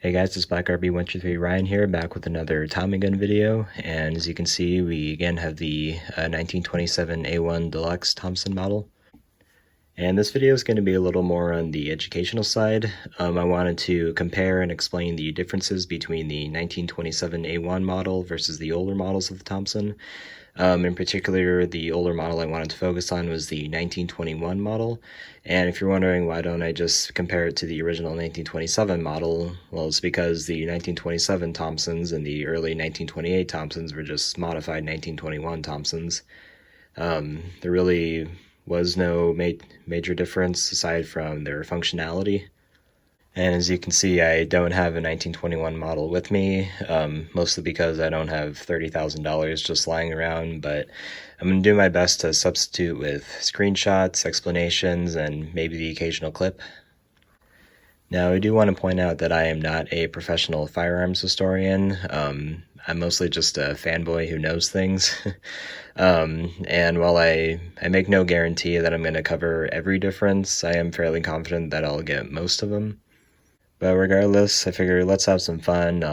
Hey guys, it's Black RB123 Ryan here, back with another Tommy gun video. And as you can see, we again have the 1927 A1 Deluxe Thompson model. And this video is going to be a little more on the educational side. I wanted to compare and explain the differences between the 1927 A1 model versus the older models of the Thompson. In particular, the older model I wanted to focus on was the 1921 model. And if you're wondering why don't I just compare it to the original 1927 model, well, it's because the 1927 Thompsons and the early 1928 Thompsons were just modified 1921 Thompsons. There really was no major difference aside from their functionality. And as you can see, I don't have a 1921 model with me, mostly because I don't have $30,000 just lying around, but I'm going to do my best to substitute with screenshots, explanations, and maybe the occasional clip. Now, I do want to point out that I am not a professional firearms historian. I'm mostly just a fanboy who knows things. And while I make no guarantee that I'm going to cover every difference, I am fairly confident that I'll get most of them. But regardless, I figure let's have some fun.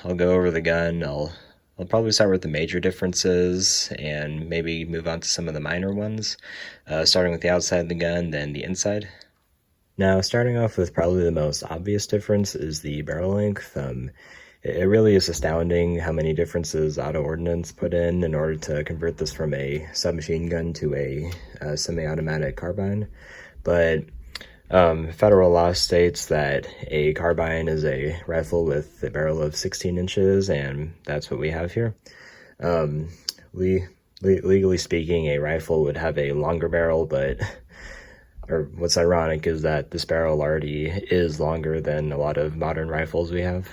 I'll go over the gun. I'll probably start with the major differences and maybe move on to some of the minor ones, starting with the outside of the gun, then the inside. Now, starting off with probably the most obvious difference is the barrel length. It really is astounding how many differences Auto Ordnance put in order to convert this from a submachine gun to a semi-automatic carbine. But federal law states that a carbine is a rifle with a barrel of 16 inches, and that's what we have here. Legally speaking, a rifle would have a longer barrel, or what's ironic is that this barrel already is longer than a lot of modern rifles we have.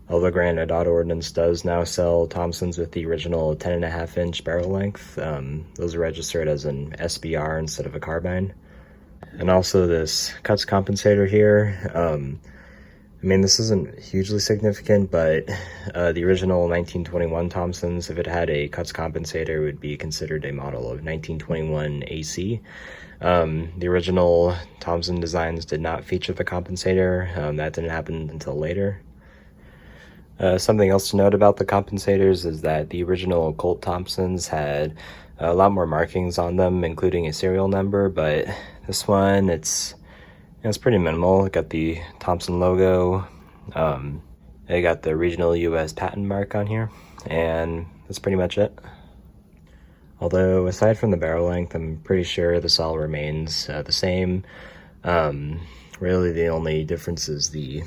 Although granted, Auto Ordnance does now sell Thompsons with the original 10.5-inch barrel length. Those are registered as an SBR instead of a carbine. And also this cuts compensator here. I mean, this isn't hugely significant, but the original 1921 Thompsons, if it had a cuts compensator, would be considered a model of 1921 AC. The original Thompson designs did not feature the compensator. That didn't happen until later. Something else to note about the compensators is that the original Colt Thompsons had a lot more markings on them, including a serial number, but this one, it's pretty minimal. It got the Thompson logo, it got the regional US patent mark on here, and that's pretty much it. Although, aside from the barrel length, I'm pretty sure this all remains the same. Really, the only difference is the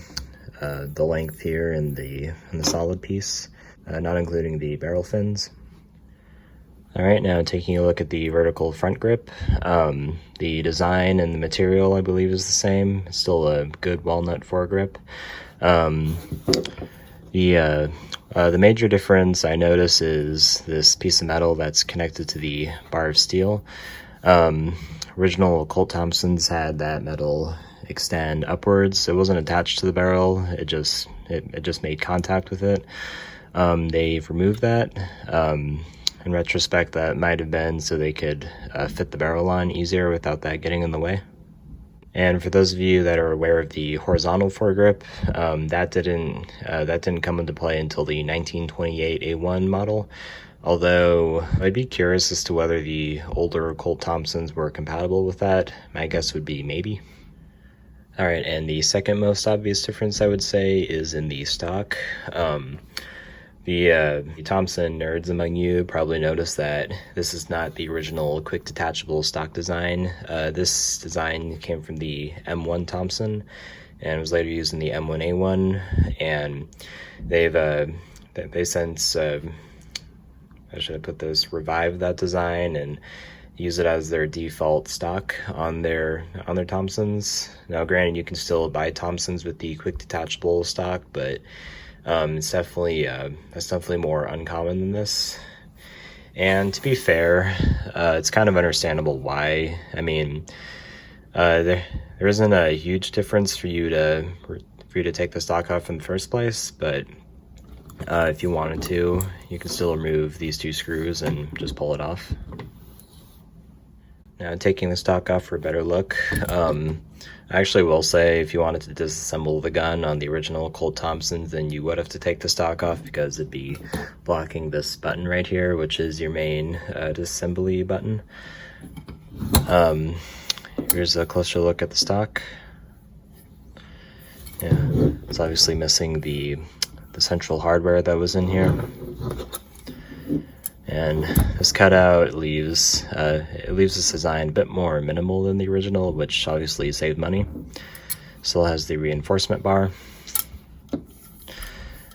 length here and the solid piece, not including the barrel fins. All right, now taking a look at the vertical front grip. The design and the material, I believe, is the same. It's still a good walnut foregrip. The major difference I notice is this piece of metal that's connected to the bar of steel. Original Colt Thompsons had that metal extend upwards. It wasn't attached to the barrel. It just made contact with it. They've removed that. In retrospect, that might have been so they could fit the barrel on easier without that getting in the way. And for those of you that are aware of the horizontal foregrip, that didn't come into play until the 1928 A1 model. Although I'd be curious as to whether the older Colt Thompsons were compatible with that. My guess would be maybe. All right, and the second most obvious difference I would say is in the stock. The Thompson nerds among you probably noticed that this is not the original quick detachable stock design. This design came from the M1 Thompson and was later used in the M1A1, and they since, how should I put this, revived that design and use it as their default stock on their Thompsons. Now granted, you can still buy Thompsons with the quick detachable stock, but that's definitely more uncommon than this. And to be fair, it's kind of understandable why. I mean, there isn't a huge difference for you to take the stock off in the first place, but if you wanted to, you can still remove these two screws and just pull it off. Now, taking the stock off for a better look, I actually will say if you wanted to disassemble the gun on the original Colt Thompsons, then you would have to take the stock off because it'd be blocking this button right here, which is your main disassembly button. Here's a closer look at the stock. Yeah, it's obviously missing the central hardware that was in here. And this cutout leaves this design a bit more minimal than the original, which obviously saved money. Still has the reinforcement bar.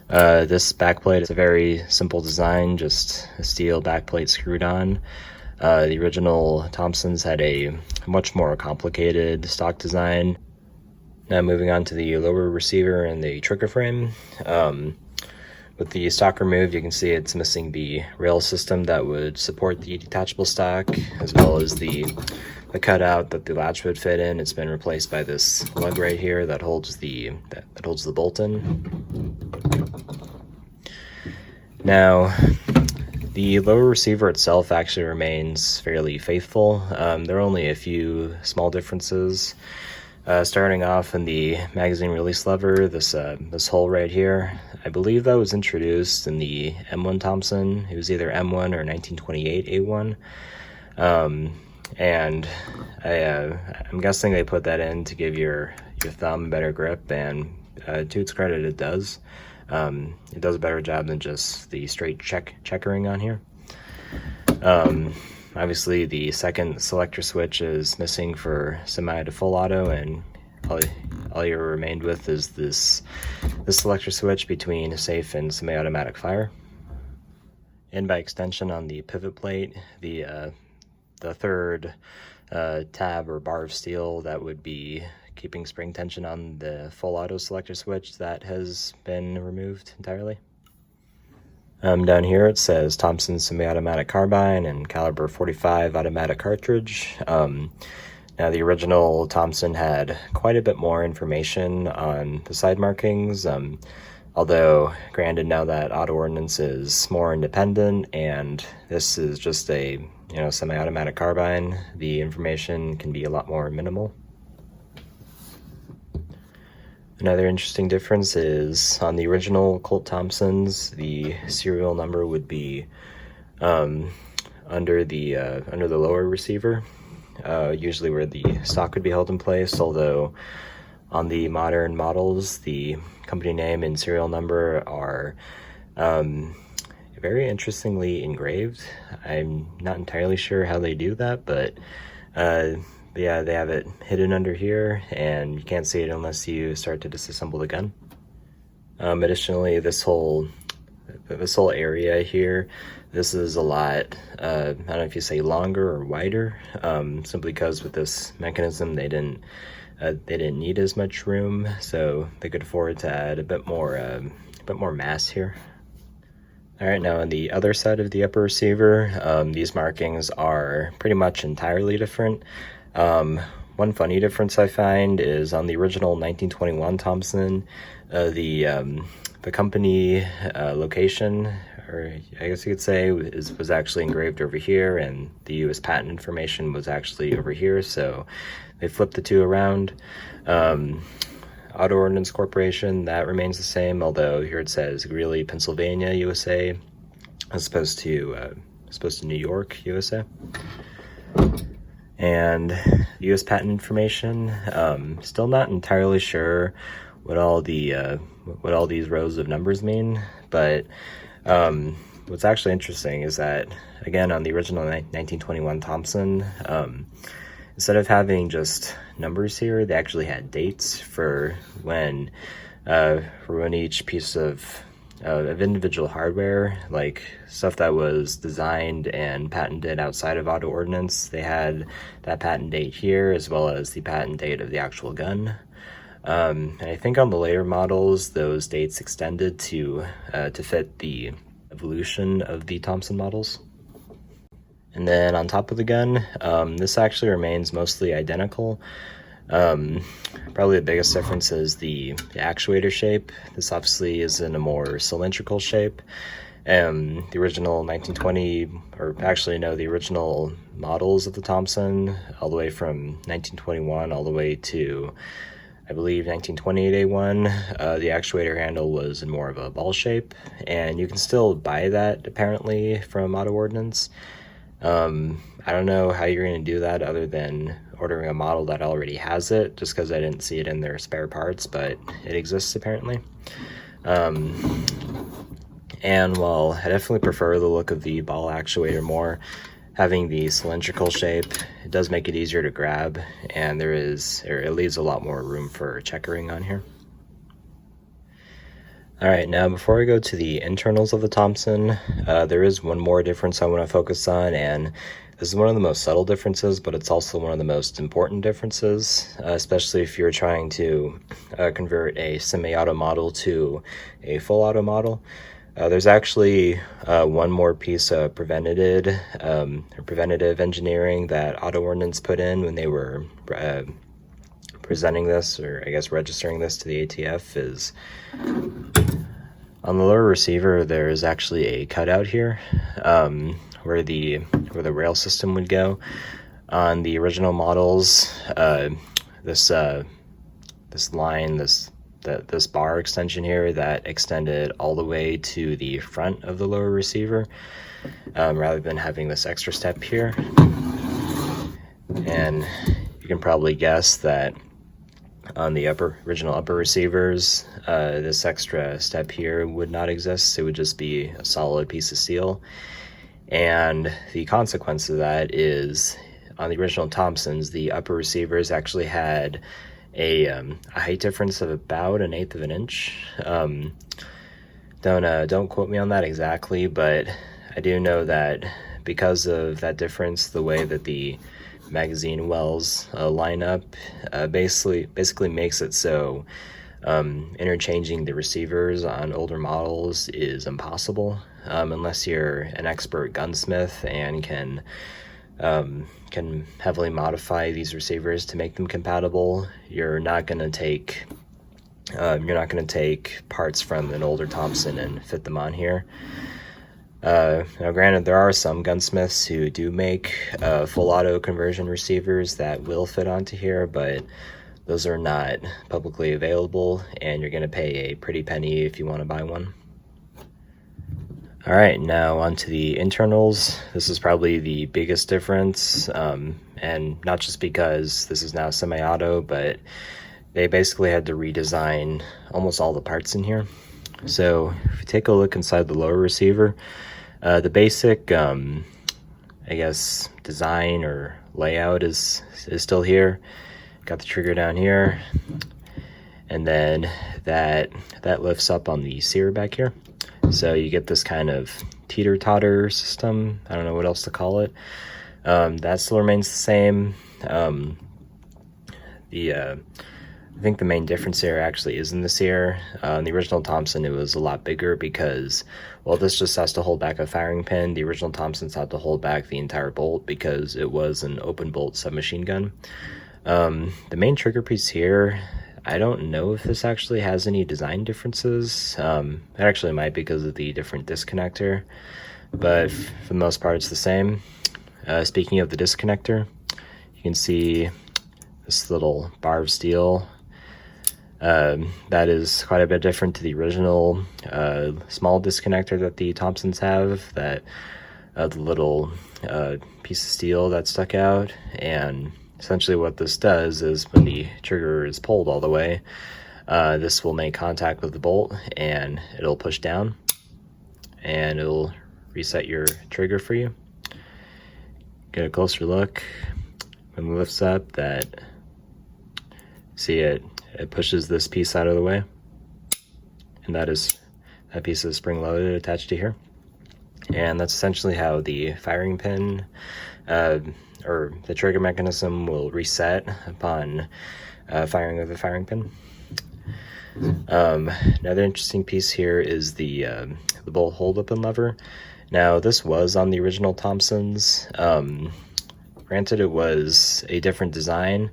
This backplate is a very simple design, just a steel backplate screwed on. The original Thompsons had a much more complicated stock design. Now moving on to the lower receiver and the trigger frame. With the stock removed, you can see it's missing the rail system that would support the detachable stock, as well as the cutout that the latch would fit in. It's been replaced by this lug right here that holds the bolt in. Now, the lower receiver itself actually remains fairly faithful. There are only a few small differences. Starting off in the magazine release lever, this hole right here, I believe that was introduced in the M1 Thompson. It was either M1 or 1928 A1. And I'm guessing they put that in to give your thumb a better grip, and to its credit, it does. It does a better job than just the straight checkering on here. Obviously, the second selector switch is missing for semi to full auto, and all you're remained with is this selector switch between safe and semi-automatic fire. And by extension, on the pivot plate, the third tab or bar of steel that would be keeping spring tension on the full auto selector switch, that has been removed entirely. Down here it says Thompson semi-automatic carbine and caliber 45 automatic cartridge. Now the original Thompson had quite a bit more information on the side markings, although granted now that auto ordnance is more independent and this is just a semi-automatic carbine, the information can be a lot more minimal. Another interesting difference is on the original Colt Thompsons, the serial number would be under the lower receiver, usually where the stock would be held in place, although on the modern models, the company name and serial number are very interestingly engraved. I'm not entirely sure how they do that, but yeah, they have it hidden under here, and you can't see it unless you start to disassemble the gun. Additionally, this whole area here, this is a lot, I don't know if you say longer or wider, simply because with this mechanism they didn't need as much room, so they could afford to add a bit more mass here. All right, now on the other side of the upper receiver, these markings are pretty much entirely different. One funny difference I find is on the original 1921 Thompson, the company location, or I guess you could say, was actually engraved over here, and the U.S. patent information was actually over here, so they flipped the two around. Auto Ordnance Corporation, that remains the same, although here it says Greeley, Pennsylvania, USA, as opposed to New York, USA. And U.S. patent information, still not entirely sure what all these rows of numbers mean, but what's actually interesting is that, again, on the original 1921 Thompson, instead of having just numbers here, they actually had dates for when each piece of individual hardware, like stuff that was designed and patented outside of auto ordnance. They had that patent date here, as well as the patent date of the actual gun. And I think on the later models, those dates extended to fit the evolution of the Thompson models. And then on top of the gun, this actually remains mostly identical. Probably the biggest difference is the actuator shape. This obviously is in a more cylindrical shape, The original 1920, or actually no, the original models of the Thompson, all the way from 1921 all the way to, I believe, 1928 A1, the actuator handle was in more of a ball shape, and you can still buy that apparently from Auto Ordnance. I don't know how you're going to do that other than ordering a model that already has it, just because I didn't see it in their spare parts, but it exists apparently. And while I definitely prefer the look of the ball actuator more, having the cylindrical shape, it does make it easier to grab, and it leaves a lot more room for checkering on here. Alright, now before I go to the internals of the Thompson, there is one more difference I want to focus on, and this is one of the most subtle differences, but it's also one of the most important differences, especially if you're trying to convert a semi-auto model to a full auto model. There's actually one more piece of preventative engineering that Auto Ordnance put in when they were presenting this, or I guess registering this to the ATF, is on the lower receiver there is actually a cutout here where the rail system would go. On the original models, this bar extension here that extended all the way to the front of the lower receiver, rather than having this extra step here. And you can probably guess that on the original upper receivers, this extra step here would not exist. It would just be a solid piece of steel. And the consequence of that is, on the original Thompsons, the upper receivers actually had a height difference of about 1/8 of an inch. Don't quote me on that exactly, but I do know that because of that difference, the way that the magazine wells line up basically makes it so interchanging the receivers on older models is impossible, unless you're an expert gunsmith and can heavily modify these receivers to make them compatible. You're not going to take parts from an older Thompson and fit them on here. Now granted, there are some gunsmiths who do make full auto conversion receivers that will fit onto here, but those are not publicly available, and you're going to pay a pretty penny if you want to buy one. Alright, now onto the internals. This is probably the biggest difference, and not just because this is now semi-auto, but they basically had to redesign almost all the parts in here. So if you take a look inside the lower receiver, the basic, I guess, design or layout is still here. Got the trigger down here, and then that lifts up on the sear back here. So you get this kind of teeter-totter system. I don't know what else to call it. That still remains the same. I think the main difference here actually is in the sear. In the original Thompson, it was a lot bigger because, well, this just has to hold back a firing pin. The original Thompsons had to hold back the entire bolt because it was an open bolt submachine gun. The main trigger piece here, I don't know if this actually has any design differences. It actually might because of the different disconnector, but for the most part it's the same. Speaking of the disconnector, you can see this little bar of steel. That is quite a bit different to the original small disconnector that the Thompsons have, that the little piece of steel that stuck out. And essentially what this does is when the trigger is pulled all the way, this will make contact with the bolt and it'll push down and it'll reset your trigger for you. Get a closer look. When it lifts up, see it pushes this piece out of the way, and that piece is spring loaded attached to here. And that's essentially how the firing pin or the trigger mechanism will reset upon firing of the firing pin. Another interesting piece here is the bolt hold open lever. Now this was on the original Thompsons. Granted, it was a different design,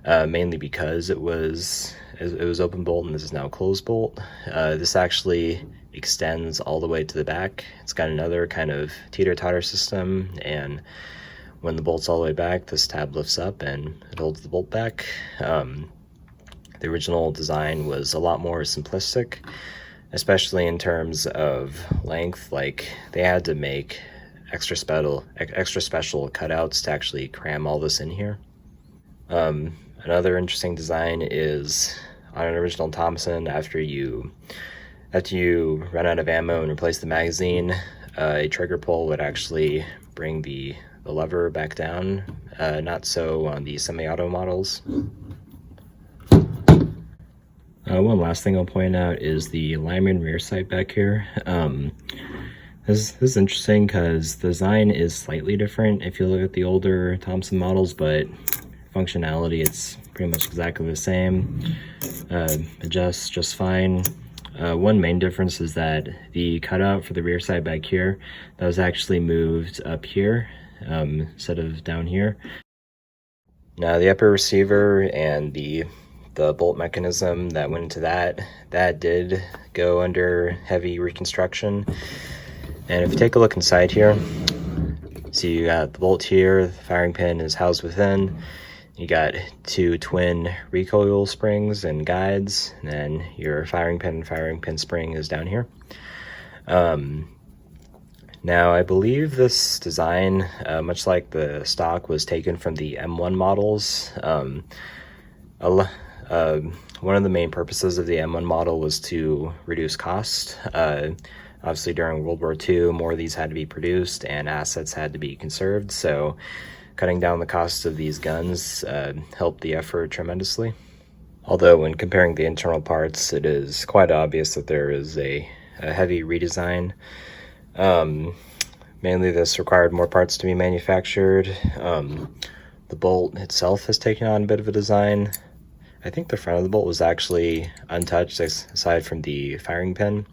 mainly because it was it was open bolt and this is now closed bolt. This actually extends all the way to the back. It's got another kind of teeter-totter system, and when the bolt's all the way back, this tab lifts up and it holds the bolt back. The original design was a lot more simplistic, especially in terms of length. Like, they had to make extra special cutouts to actually cram all this in here. Another interesting design is on an original Thompson, after you run out of ammo and replace the magazine, a trigger pull would actually bring the lever back down. Not so on the semi-auto models. One last thing I'll point out is the Lyman rear sight back here. This is interesting because the design is slightly different if you look at the older Thompson models, but functionality, it's pretty much exactly the same. Adjusts just fine. One main difference is that the cutout for the rear sight back here, that was actually moved up here instead of down here. Now the upper receiver and the bolt mechanism that went into that did go under heavy reconstruction. And if you take a look inside here, see you got the bolt here, the firing pin is housed within. You got two twin recoil springs and guides, and then your firing pin spring is down here. Now, I believe this design, much like the stock, was taken from the M1 models. One of the main purposes of the M1 model was to reduce cost. Obviously, during World War II, more of these had to be produced and assets had to be conserved, so cutting down the cost of these guns helped the effort tremendously. Although when comparing the internal parts, it is quite obvious that there is a heavy redesign. Mainly this required more parts to be manufactured. The bolt itself has taken on a bit of a design. I think the front of the bolt was actually untouched aside from the firing pin.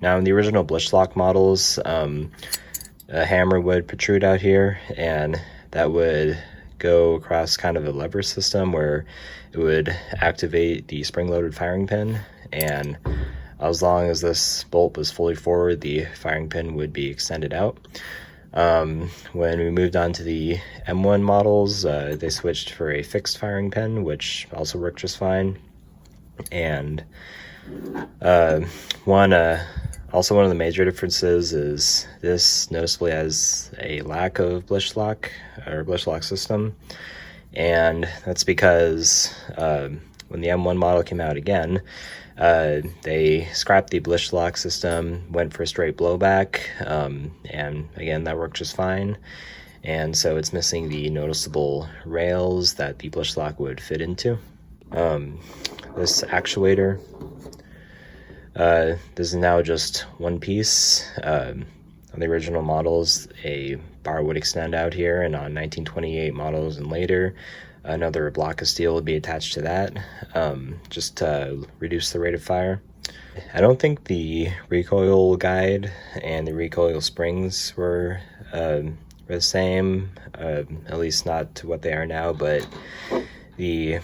Now in the original Blitzlock models, a hammer would protrude out here, and that would go across kind of a lever system where it would activate the spring-loaded firing pin, and as long as this bolt was fully forward, the firing pin would be extended out. When we moved on to the M1 models, they switched for a fixed firing pin, which also worked just fine. And one of the major differences is this noticeably has a lack of Blitzlock system, and that's because when the M1 model came out again, they scrapped the Blitzlock system, went for a straight blowback, and again that worked just fine. And so it's missing the noticeable rails that the Blitzlock would fit into. This actuator, this is now just one piece. On the original models, a bar would extend out here, and on 1928 models and later, another block of steel would be attached to that, just to reduce the rate of fire. I don't think the recoil guide and the recoil springs were the same, at least not to what they are now, but the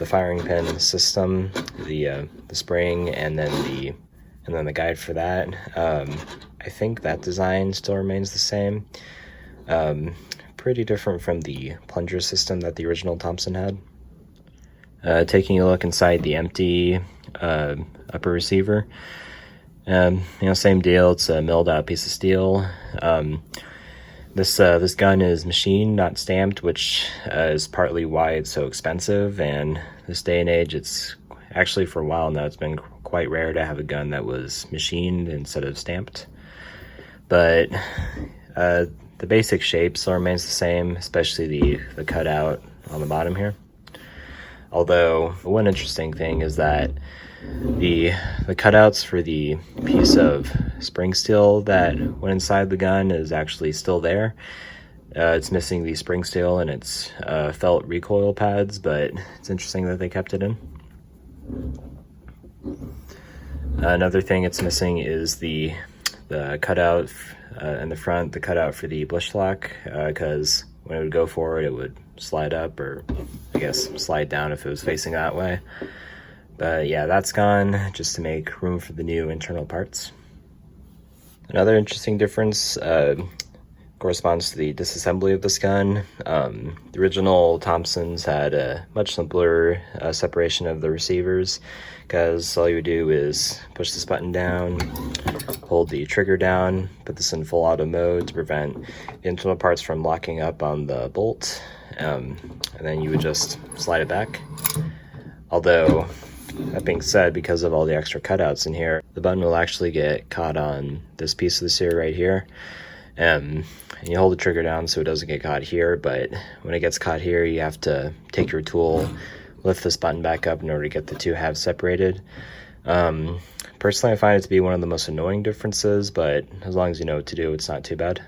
firing pin system, the spring, and then the guide for that, I think that design still remains the same. Pretty different from the plunger system that the original Thompson had. Taking a look inside the empty upper receiver, same deal. It's a milled out piece of steel. This gun is machined, not stamped, which is partly why it's so expensive. And this day and age, it's actually, for a while now, it's been quite rare to have a gun that was machined instead of stamped. But the basic shape still remains the same, especially the cutout on the bottom here. Although one interesting thing is that the cutouts for the piece of spring steel that went inside the gun is actually still there. It's missing the spring steel and its felt recoil pads, but it's interesting that they kept it in. Another thing it's missing is the cutout in the front, the cutout for the Blitzlock, because when it would go forward, it would slide up or I guess, slide down if it was facing that way. But yeah, that's gone just to make room for the new internal parts. Another interesting difference corresponds to the disassembly of this gun. The original Thompsons had a much simpler separation of the receivers, because all you would do is push this button down, hold the trigger down, put this in full auto mode to prevent the internal parts from locking up on the bolt, and then you would just slide it back. Although, that being said, because of all the extra cutouts in here, the button will actually get caught on this piece of the sear right here. And you hold the trigger down so it doesn't get caught here, but when it gets caught here, you have to take your tool, lift this button back up in order to get the two halves separated. Personally, I find it to be one of the most annoying differences, but as long as you know what to do, it's not too bad.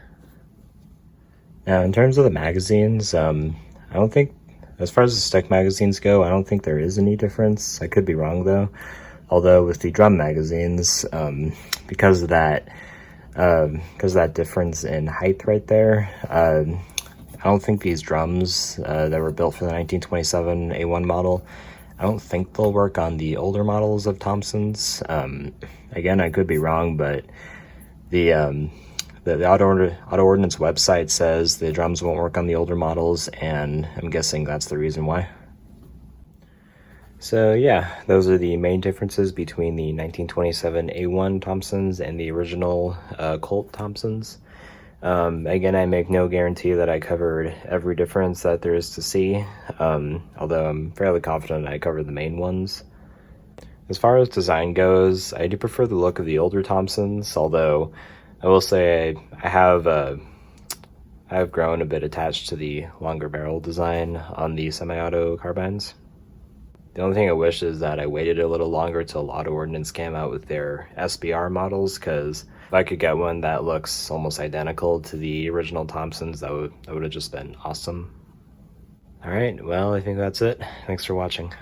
Now, in terms of the magazines, I don't think, as far as the stick magazines go, I don't think there is any difference. I could be wrong, though. Although with the drum magazines, because of that difference in height right there, I don't think these drums that were built for the 1927 A1 model, I don't think they'll work on the older models of Thompsons. Again, I could be wrong, but the Auto Ordnance website says the drums won't work on the older models, and I'm guessing that's the reason why. So yeah, those are the main differences between the 1927 A1 Thompsons and the original Colt Thompsons. Again, I make no guarantee that I covered every difference that there is to see, although I'm fairly confident I covered the main ones. As far as design goes, I do prefer the look of the older Thompsons, although I will say I have grown a bit attached to the longer barrel design on the semi-auto carbines. The only thing I wish is that I waited a little longer till Auto Ordnance came out with their SBR models, because if I could get one that looks almost identical to the original Thompsons, that would have just been awesome. Alright, well, I think that's it. Thanks for watching.